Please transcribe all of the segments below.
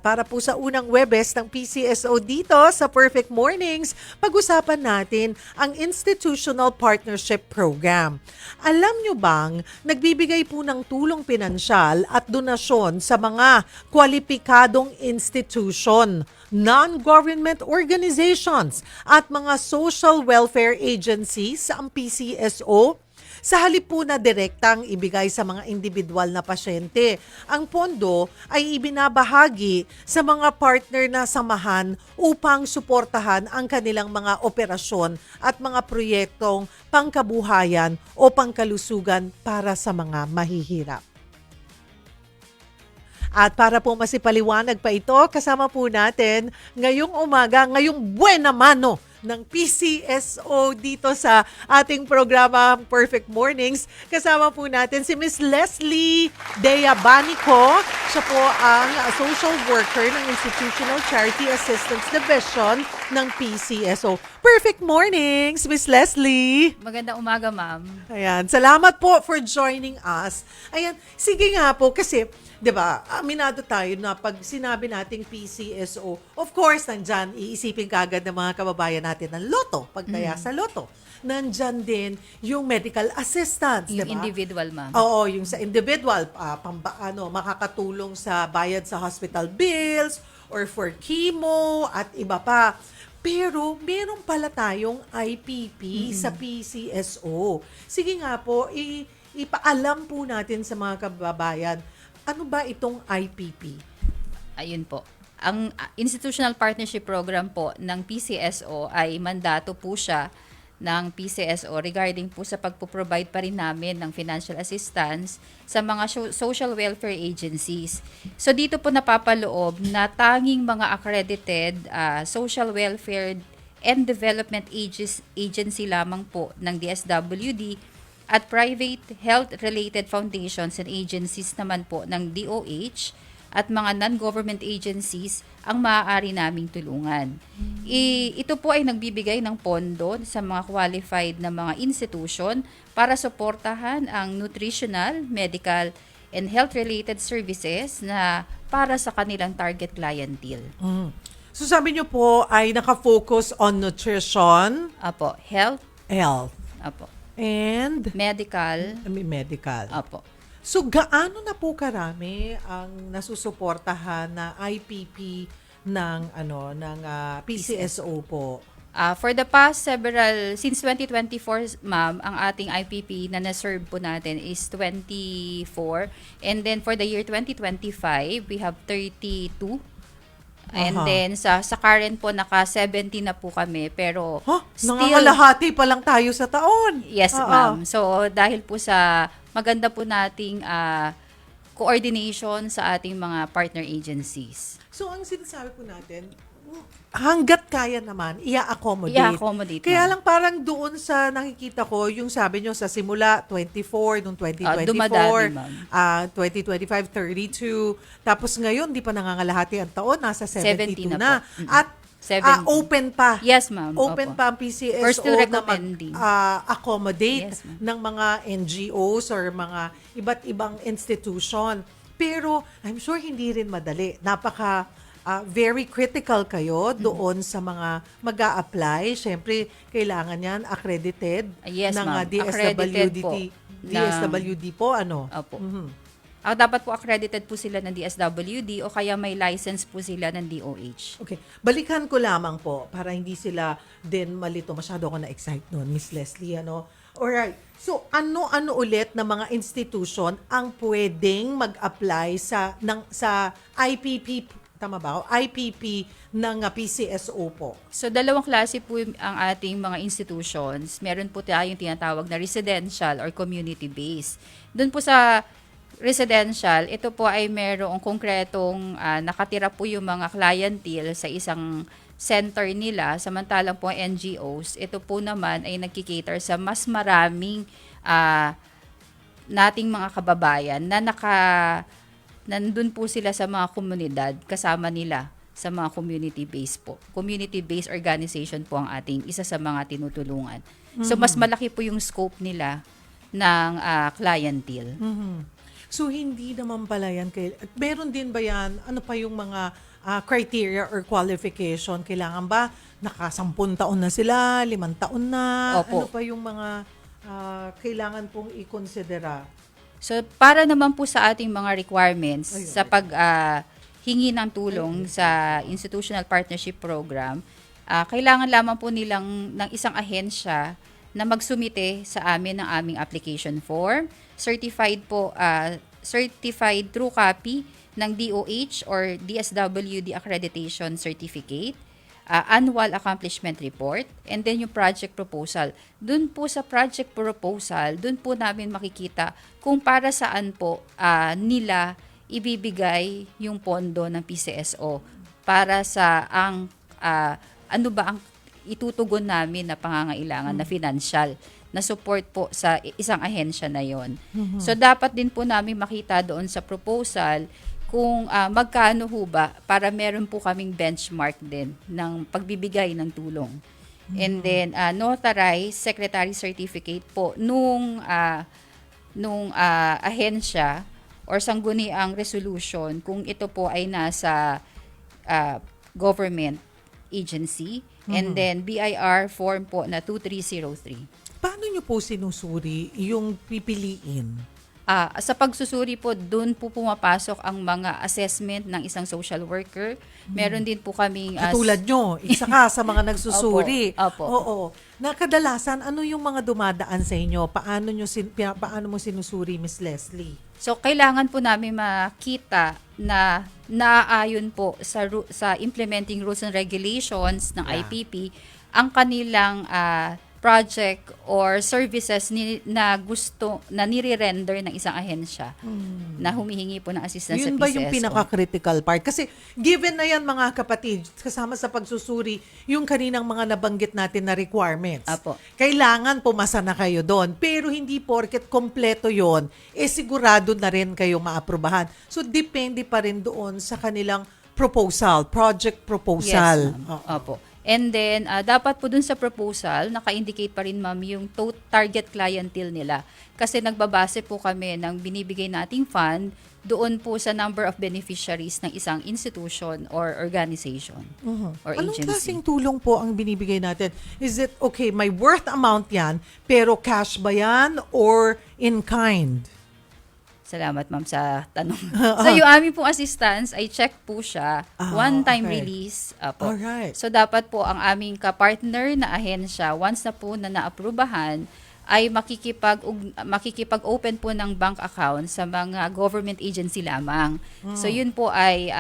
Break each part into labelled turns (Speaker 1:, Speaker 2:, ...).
Speaker 1: Para po sa unang Webes ng PCSO dito sa Perfect Mornings, pag-usapan natin ang Institutional Partnership Program. Alam nyo bang nagbibigay po ng tulong pinansyal at donasyon sa mga kwalipikadong institution, non-government organizations at mga social welfare agencies ang PCSO? Sa halip po na direktang ibigay sa mga individual na pasyente, ang pondo ay ibinabahagi sa mga partner na samahan upang suportahan ang kanilang mga operasyon at mga proyektong pangkabuhayan o pangkalusugan para sa mga mahihirap. At para po masipaliwanag pa ito, kasama po natin ngayong umaga, ngayong buena mano ng PCSO dito sa ating programa Perfect Mornings. Kasama po natin si Miss Leslie Deyabanico. Siya po ang social worker ng Institutional Charity Assistance Division ng PCSO. Perfect Mornings, Miss Leslie!
Speaker 2: Magandang umaga, ma'am.
Speaker 1: Ayan, salamat po for joining us. Ayan, sige nga po kasi 'di ba? Aminado tayo na pag sinabi nating PCSO, of course, nandyan, iisipin kaagad ng mga kababayan natin ng loto, pagtaya sa loto. Nandyan din yung medical assistance,
Speaker 2: Yung
Speaker 1: 'di ba?
Speaker 2: individual, ma'am.
Speaker 1: Oo, yung sa individual, makakatulong sa bayad sa hospital bills or for chemo at iba pa. Pero meron pala tayong IPP sa PCSO. Sige nga po, ipaalam po natin sa mga kababayan, ano ba itong IPP?
Speaker 2: Ayun po. Ang Institutional Partnership Program po ng PCSO ay mandato po siya ng PCSO regarding po sa pagpo-provide pa rin namin ng financial assistance sa mga social welfare agencies. So dito po napapaloob na tanging mga accredited social welfare and development agency lamang po ng DSWD at private health-related foundations and agencies naman po ng DOH at mga non-government agencies ang maaari naming tulungan. Ito po ay nagbibigay ng pondo sa mga qualified na mga institution para suportahan ang nutritional, medical, and health-related services na para sa kanilang target clientele.
Speaker 1: So sabi niyo po ay nakafocus on nutrition,
Speaker 2: Apo, health,
Speaker 1: health,
Speaker 2: apo,
Speaker 1: and
Speaker 2: medical,
Speaker 1: medical.
Speaker 2: apo.
Speaker 1: So gaano na po karami ang nasusuportahan na IPP ng PCSO po?
Speaker 2: For the past since 2024, ma'am, ang ating IPP na na-serve po natin is 24. And then for the year 2025, we have 32. And then sa current po, naka-70 na po kami. Pero
Speaker 1: Nangangalahati pa lang tayo sa taon.
Speaker 2: Yes, ma'am. So dahil po sa maganda po nating coordination sa ating mga partner agencies.
Speaker 1: So ang sinasabi po natin, hanggat kaya naman, i-accommodate.
Speaker 2: I-accommodate,
Speaker 1: Kaya
Speaker 2: ma'am.
Speaker 1: lang parang doon sa nakikita ko, yung sabi nyo sa simula, 24, nung 2024,
Speaker 2: dumadami, ma'am.
Speaker 1: 2025, 32, tapos ngayon, di pa nangangalahati ang taon, nasa 72
Speaker 2: 70 na
Speaker 1: na.
Speaker 2: po.
Speaker 1: At
Speaker 2: 70.
Speaker 1: open pa.
Speaker 2: Yes, ma'am.
Speaker 1: Open
Speaker 2: Opo.
Speaker 1: pa ang PCSO
Speaker 2: We're still
Speaker 1: na
Speaker 2: recommending.
Speaker 1: mag-accommodate
Speaker 2: Yes, ma'am.
Speaker 1: ng mga NGOs or mga iba't ibang institution. Pero I'm sure hindi rin madali. Very critical kayo doon sa mga mag-a-apply. Siyempre, kailangan yan accredited
Speaker 2: Yes,
Speaker 1: ng
Speaker 2: ma'am. Accredited po
Speaker 1: DSWD po, ano?
Speaker 2: Opo. Dapat po accredited po sila ng DSWD o kaya may license po sila ng DOH.
Speaker 1: Okay. Balikan ko lamang po para hindi sila din malito. Masyado ako na-excite noon, Miss Leslie, ano? Alright. So, ano-ano ulit na mga institution ang pwedeng mag-apply sa IPP, tama ba? IPP ng PCSO po.
Speaker 2: So, dalawang klase po ang ating mga institutions. Meron po tayong tinatawag na residential or community-based. Doon po sa residential, ito po ay merong konkretong nakatira po yung mga clientele sa isang center nila. Samantalang po NGOs, ito po naman ay nagkikater sa mas maraming nating mga kababayan na nandun po sila sa mga komunidad, kasama nila sa mga community-based organization po ang ating isa sa mga tinutulungan. So, mas malaki po yung scope nila ng clientele.
Speaker 1: So, hindi naman pala yan. Meron din ba yan? Ano pa yung mga criteria or qualification? Kailangan ba naka-10 taon na sila, 5 taon na?
Speaker 2: Opo.
Speaker 1: Ano pa yung mga kailangan pong ikonsidera?
Speaker 2: So, para naman po sa ating mga requirements
Speaker 1: Ayun.
Speaker 2: sa hingi ng tulong sa Institutional Partnership Program, kailangan lamang po nilang ng isang ahensya na magsumite sa amin ng aming application form, certified true copy ng DOH or DSWD accreditation certificate, annual accomplishment report, and then yung project proposal. Doon po sa project proposal, doon po namin makikita kung para saan po nila ibibigay yung pondo ng PCSO para sa ano ba ang itutugon namin na pangangailangan na financial na support po sa isang ahensya na yon. So dapat din po namin makita doon sa proposal kung magkano ho ba para meron po kaming benchmark din ng pagbibigay ng tulong. And then notarized secretary certificate po nung ahensya or sangguniang resolution kung ito po ay nasa government agency, and then BIR form po na 2303.
Speaker 1: Paano nyo po sinusuri yung pipiliin?
Speaker 2: Sa pagsusuri po, doon po pumapasok ang mga assessment ng isang social worker. Meron din po kaming...
Speaker 1: Katulad nyo, isa ka sa mga nagsusuri.
Speaker 2: Opo.
Speaker 1: Oo. Na kadalasan, ano yung mga dumadaan sa inyo? Paano mo sinusuri, Miss Leslie?
Speaker 2: So, kailangan po namin makita na naaayon po sa implementing rules and regulations ng IPP ang kanilang project or services na nire-render ng isang ahensya na humihingi po ng assistance
Speaker 1: Yun
Speaker 2: sa PCSO.
Speaker 1: ba yung pinaka-critical part? Kasi given na yan mga kapatid, kasama sa pagsusuri, yung kaninang mga nabanggit natin na requirements.
Speaker 2: Apo.
Speaker 1: Kailangan pumasa na kayo doon. Pero hindi porket kompleto yon, sigurado na rin kayo maaprubahan. So depende pa rin doon sa kanilang proposal, project proposal.
Speaker 2: Yes, ma'am. Opo. And then, dapat po dun sa proposal, naka-indicate pa rin, ma'am, yung target clientele nila. Kasi nagbabase po kami ng binibigay nating fund doon po sa number of beneficiaries ng isang institution or organization or
Speaker 1: Anong
Speaker 2: agency.
Speaker 1: klaseng tulong po ang binibigay natin? Is it, okay, may worth amount yan, pero cash ba yan or in kind?
Speaker 2: Salamat, ma'am, sa tanong. So, yung aming pong assistance, ay check po siya, one-time
Speaker 1: okay.
Speaker 2: release. Apo.
Speaker 1: Alright.
Speaker 2: So, dapat po ang aming kapartner na ahensya, once na po na naaprubahan, ay makikipag-open po ng bank account sa mga government agency lamang. So, yun po ay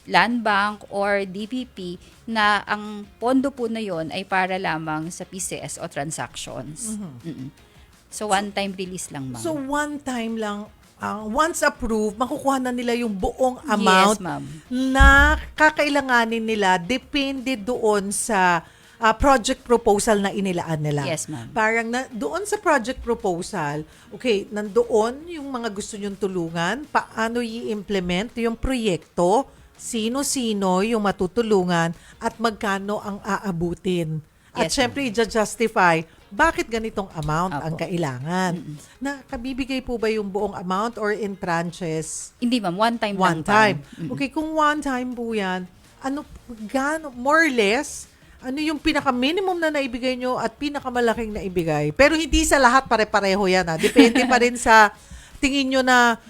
Speaker 2: Land Bank or DPP na ang pondo po na yun ay para lamang sa PCSO transactions. So, one-time release lang, ma'am.
Speaker 1: So one time lang, once approved, makukuha na nila yung buong amount
Speaker 2: Yes, ma'am.
Speaker 1: na kakailanganin nila depende doon sa project proposal na inilaan nila.
Speaker 2: Yes, ma'am.
Speaker 1: Parang doon sa project proposal, okay, nandoon yung mga gusto nyong tulungan, paano i-implement yung proyekto, sino-sino yung matutulungan, at magkano ang aabutin. At
Speaker 2: Yes,
Speaker 1: syempre, i-justify bakit ganitong amount
Speaker 2: Apo.
Speaker 1: ang kailangan. Na kabibigay po ba yung buong amount or in tranches?
Speaker 2: Hindi, ma'am. One time
Speaker 1: One
Speaker 2: lang,
Speaker 1: time.
Speaker 2: ma'am.
Speaker 1: Okay, kung one time po yan, more or less, ano yung pinaka-minimum na naibigay nyo at pinakamalaking naibigay? Pero hindi sa lahat pare-pareho yan. Depende pa rin sa tingin nyo na,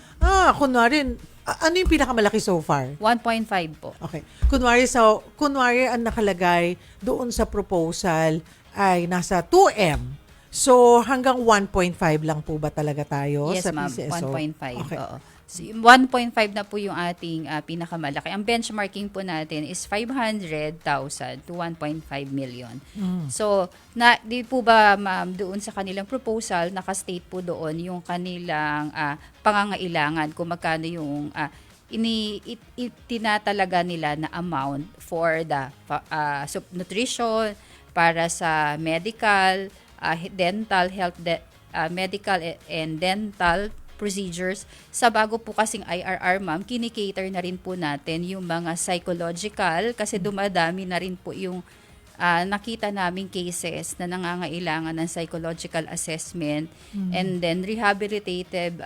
Speaker 1: kunwari, ano yung pinakamalaki so far?
Speaker 2: 1.5 po.
Speaker 1: Okay. Kunwari ang nakalagay doon sa proposal ay nasa 2M. So, hanggang 1.5 lang po ba talaga tayo
Speaker 2: Yes,
Speaker 1: sa
Speaker 2: ma'am.
Speaker 1: PCSO?
Speaker 2: 1.5.
Speaker 1: Okay.
Speaker 2: Oo. So, 1.5 na po yung ating pinakamalaki. Ang benchmarking po natin is 500,000 to 1.5 million. So, di po ba, ma'am, doon sa kanilang proposal, nakastate po doon yung kanilang pangangailangan kung magkano yung tinatalaga nila na amount for the nutrition, para sa medical, dental, medical and dental procedures. Sa bago po kasing IRR, ma'am, kinikater na rin po natin yung mga psychological kasi dumadami na rin po yung nakita naming cases na nangangailangan ng psychological assessment and then rehabilitative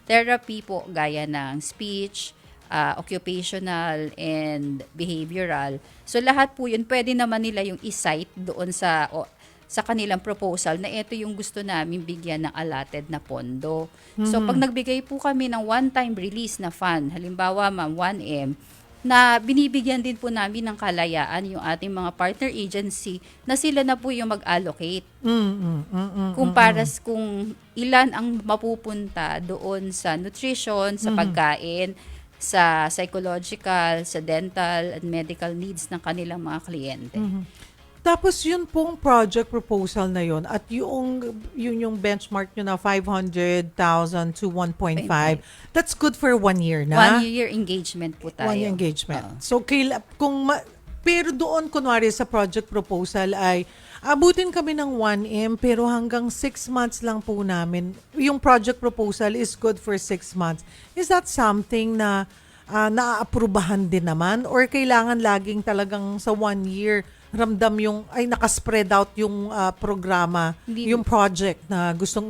Speaker 2: therapy po gaya ng speech, occupational and behavioral. So lahat po yun, pwede naman nila yung i-cite doon sa kanilang proposal na ito yung gusto namin bigyan ng allotted na pondo. So pag nagbigay po kami ng one-time release na fund, halimbawa ma'am 1M, na binibigyan din po namin ng kalayaan yung ating mga partner agency na sila na po yung mag-allocate. Kung ilan ang mapupunta doon sa nutrition, sa pagkain, sa psychological, sa dental and medical needs ng kanilang mga kliyente.
Speaker 1: Tapos yun pong project proposal na yun at yung benchmark nyo na 500,000 to 1.5, that's good for 1 year na?
Speaker 2: 1 year engagement po tayo.
Speaker 1: 1 year engagement. So, pero doon, kunwari sa project proposal ay abutin kami ng 1M pero hanggang 6 months lang po namin. Yung project proposal is good for 6 months. Is that something na naaaprubahan din naman or kailangan laging talagang sa 1 year ramdam yung nakaspread out yung programa, yung project na gustong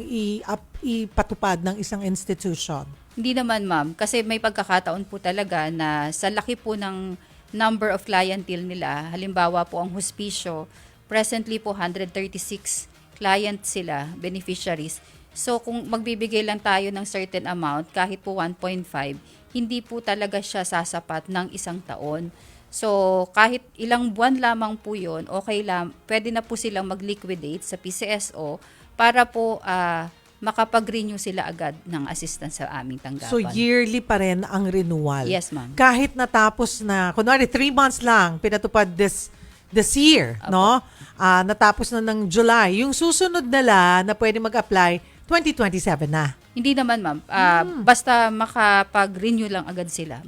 Speaker 1: ipatupad ng isang institution?
Speaker 2: Hindi naman ma'am, kasi may pagkakataon po talaga na sa laki po ng number of clientele nila, halimbawa po ang hospisyo, presently po 136 clients sila, beneficiaries. So kung magbibigay lang tayo ng certain amount, kahit po 1.5, hindi po talaga siya sasapat ng isang taon. So, kahit ilang buwan lamang po yun, okay lang, pwede na po silang mag-liquidate sa PCSO para po makapag-renew sila agad ng assistance sa aming tanggapan.
Speaker 1: So, yearly pa rin ang renewal?
Speaker 2: Yes, ma'am.
Speaker 1: Kahit natapos na, kunwari 3 months lang, pinatupad this year, no? Natapos na ng July. Yung susunod nila na pwede mag-apply, 2027 na.
Speaker 2: Hindi naman, ma'am. Basta makapag-renew lang agad sila.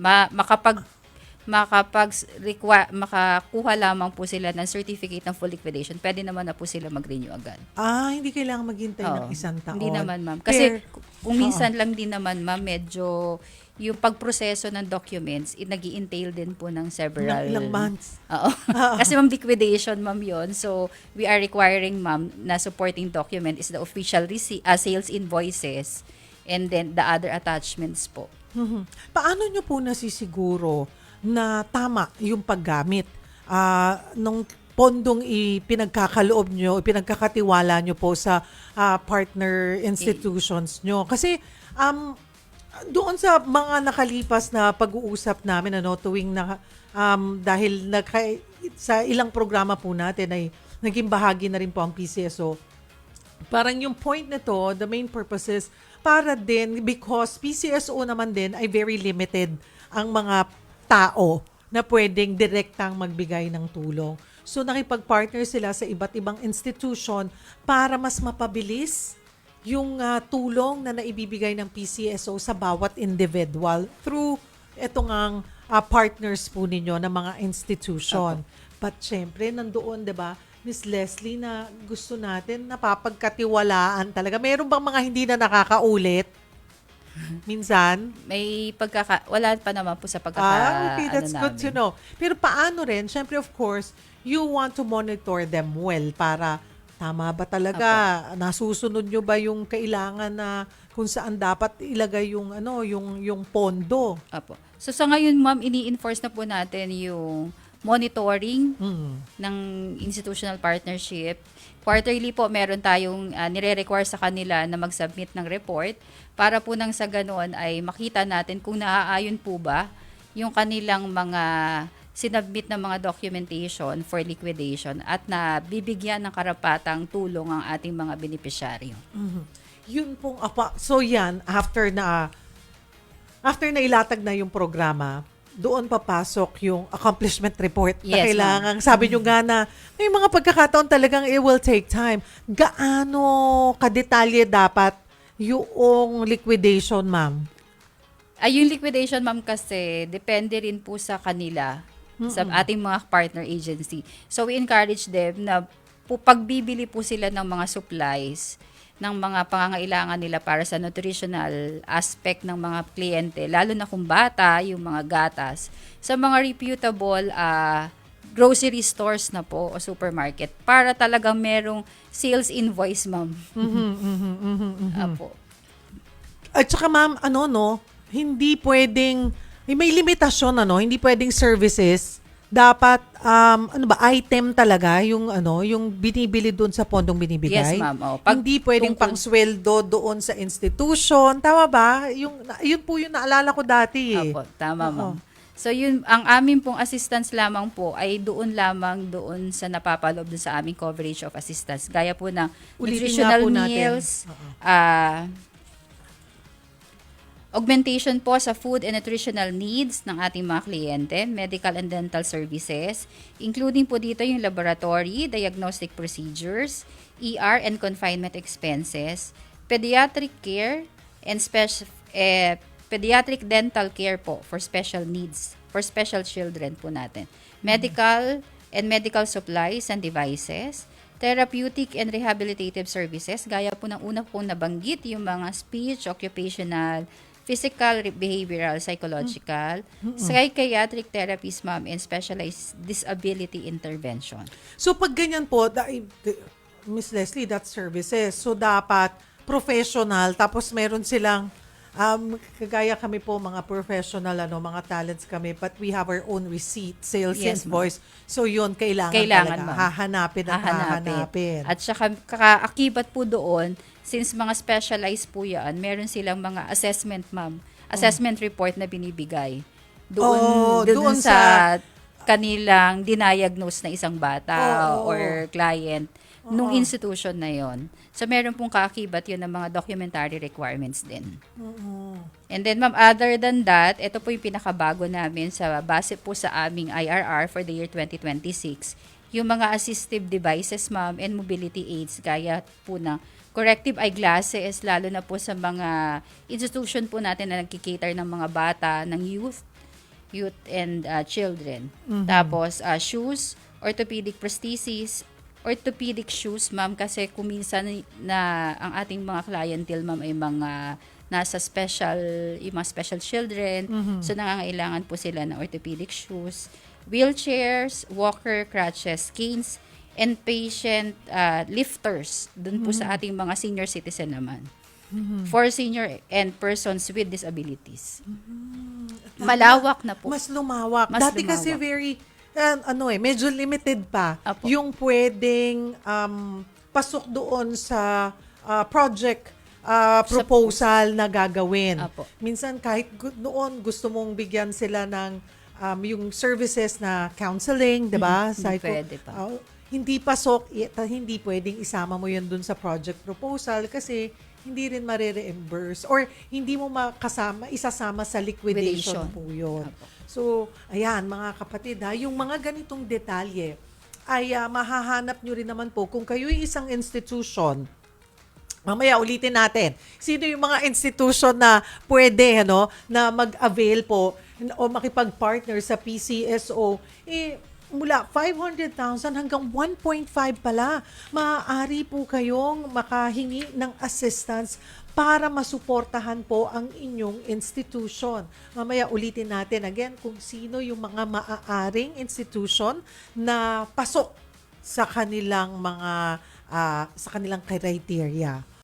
Speaker 2: Makakuha lamang po sila ng certificate ng full liquidation, pwede naman na po sila mag-renew agad.
Speaker 1: Hindi kailangan maghintay ng isang taon.
Speaker 2: Hindi naman, ma'am. Kasi kung minsan lang din naman, ma'am, medyo yung pagproseso ng documents, nag-i-entail din po ng several...
Speaker 1: Ilang months.
Speaker 2: Oo. Kasi ma'am, liquidation, ma'am, yon. So, we are requiring, ma'am, na supporting document is the official sales invoices and then the other attachments po.
Speaker 1: Paano nyo po nasisiguro na tama yung paggamit ng pondong ipinagkakaloob nyo, ipinagkakatiwala nyo po sa partner institutions nyo? Kasi doon sa mga nakalipas na pag-uusap namin, tuwing dahil sa ilang programa po natin ay naging bahagi na rin po ang PCSO, parang yung point nito, the main purpose is para din, because PCSO naman din ay very limited ang mga tao na pwedeng direktang magbigay ng tulong. So nakipag-partner sila sa iba't ibang institution para mas mapabilis yung tulong na naibibigay ng PCSO sa bawat individual through etong partners po ninyo na mga institution. But syempre, nandoon, 'di ba, Miss Leslie, na gusto natin napapagkatiwalaan talaga. Meron bang mga hindi na nakakaulit? Minsan?
Speaker 2: Wala pa naman po sa
Speaker 1: okay, that's good to know. Pero paano rin, syempre of course, you want to monitor them well para tama ba talaga? Nasusunod nyo ba yung kailangan na kung saan dapat ilagay yung pondo?
Speaker 2: Apo. So sa ngayon, ma'am, ini-enforce na po natin yung monitoring ng institutional partnership. Quarterly po, meron tayong nire-require sa kanila na mag-submit ng report para po nang sa ganoon ay makita natin kung naaayon po ba yung kanilang mga sinubmit na mga documentation for liquidation at na bibigyan ng karapatang tulong ang ating mga benepisyaryo.
Speaker 1: Yun pong, so yan, after na ilatag na yung programa, doon papasok yung accomplishment report na
Speaker 2: Yes,
Speaker 1: kailangan. Sabi nyo nga na may mga pagkakataon talagang it will take time. Gaano kadetalye dapat yung liquidation, ma'am?
Speaker 2: Yung liquidation, ma'am, kasi depende rin po sa kanila, sa ating mga partner agency. So we encourage them na pagbibili po sila ng mga supplies, ng mga pangangailangan nila para sa nutritional aspect ng mga kliyente, lalo na kung bata, yung mga gatas, sa mga reputable grocery stores na po o supermarket para talagang merong sales invoice, ma'am.
Speaker 1: Apo. At saka ma'am, hindi pwedeng May limitasyon, ano, hindi pwedeng services. Dapat, item talaga yung, yung binibili doon sa pondong
Speaker 2: Yes,
Speaker 1: binibigay.
Speaker 2: ma'am. Oh,
Speaker 1: Hindi pwedeng
Speaker 2: tungkol-
Speaker 1: pangsweldo doon sa institution. Tama ba? Yun po yung naalala ko dati eh.
Speaker 2: Opo, tama,
Speaker 1: Oo.
Speaker 2: ma'am. So yun, ang amin pong assistance lamang po ay doon sa napapaloob dun sa aming coverage of assistance. Gaya po ng
Speaker 1: Ulitin nga
Speaker 2: nutritional
Speaker 1: po natin.
Speaker 2: meals,
Speaker 1: Oo.
Speaker 2: augmentation po sa food and nutritional needs ng ating mga kliyente, medical and dental services, including po dito yung laboratory, diagnostic procedures, ER and confinement expenses, pediatric care, and pediatric dental care po for special needs, for special children po natin. Medical and medical supplies and devices, therapeutic and rehabilitative services, gaya po ng una pong nabanggit, yung mga speech, occupational, physical, behavioral, psychological, psychiatric therapies, ma'am, and specialized disability intervention.
Speaker 1: So pag ganyan po, Miss Leslie, that's services. So dapat professional, tapos meron silang, kagaya kami po mga professional, mga talents kami, but we have our own receipt, sales
Speaker 2: Yes,
Speaker 1: invoice. So yun, kailangan talaga.
Speaker 2: Ma'am.
Speaker 1: Hahanapin at hahanapin.
Speaker 2: At saka kaakibat po doon, since mga specialized po yan, meron silang mga assessment, ma'am. Assessment report na binibigay. Doon sa kanilang diniagnose na isang bata or client nung institution na yon. So, meron pong kaakibat yun ng mga documentary requirements din. And then, ma'am, other than that, ito po yung pinakabago namin sa base po sa aming IRR for the year 2026. Yung mga assistive devices, ma'am, and mobility aids, gaya po ng corrective eyeglasses, lalo na po sa mga institution po natin na nagkikater ng mga bata, ng youth and children. Tapos, shoes, orthopedic prosthesis, orthopedic shoes, ma'am, kasi kuminsan na ang ating mga clientele, ma'am, ay mga nasa yung mga special children. So, nangangailangan po sila ng orthopedic shoes, wheelchairs, walker, crutches, canes, and patient lifters dun po sa ating mga senior citizen naman. For senior and persons with disabilities. Malawak na po.
Speaker 1: Mas lumawak.
Speaker 2: Mas
Speaker 1: Dati
Speaker 2: lumawak.
Speaker 1: kasi very, medyo limited pa.
Speaker 2: Apo.
Speaker 1: Yung pwedeng pasok doon sa project proposal na gagawin.
Speaker 2: Apo.
Speaker 1: Minsan kahit noon gusto mong bigyan sila ng yung services na counseling, 'di ba?
Speaker 2: Hindi pwede pa.
Speaker 1: Hindi pasok, hindi pwedeng isama mo 'yun dun sa project proposal kasi hindi rin mare-reimburse or hindi mo isasama sa liquidation po 'yun.
Speaker 2: Apo.
Speaker 1: So, ayan mga kapatid, yung mga ganitong detalye ay mahahanap nyo rin naman po kung kayo'y isang institution. Mamaya ulitin natin. Sino yung mga institution na pwede na mag-avail po o makipag-partner sa PCSO? Mula 500,000 hanggang 1.5 pala, maaari po kayong makahingi ng assistance para masuportahan po ang inyong institution. Mamaya ulitin natin again kung sino yung mga maaaring institution na pasok sa kanilang mga sa kanilang criteria.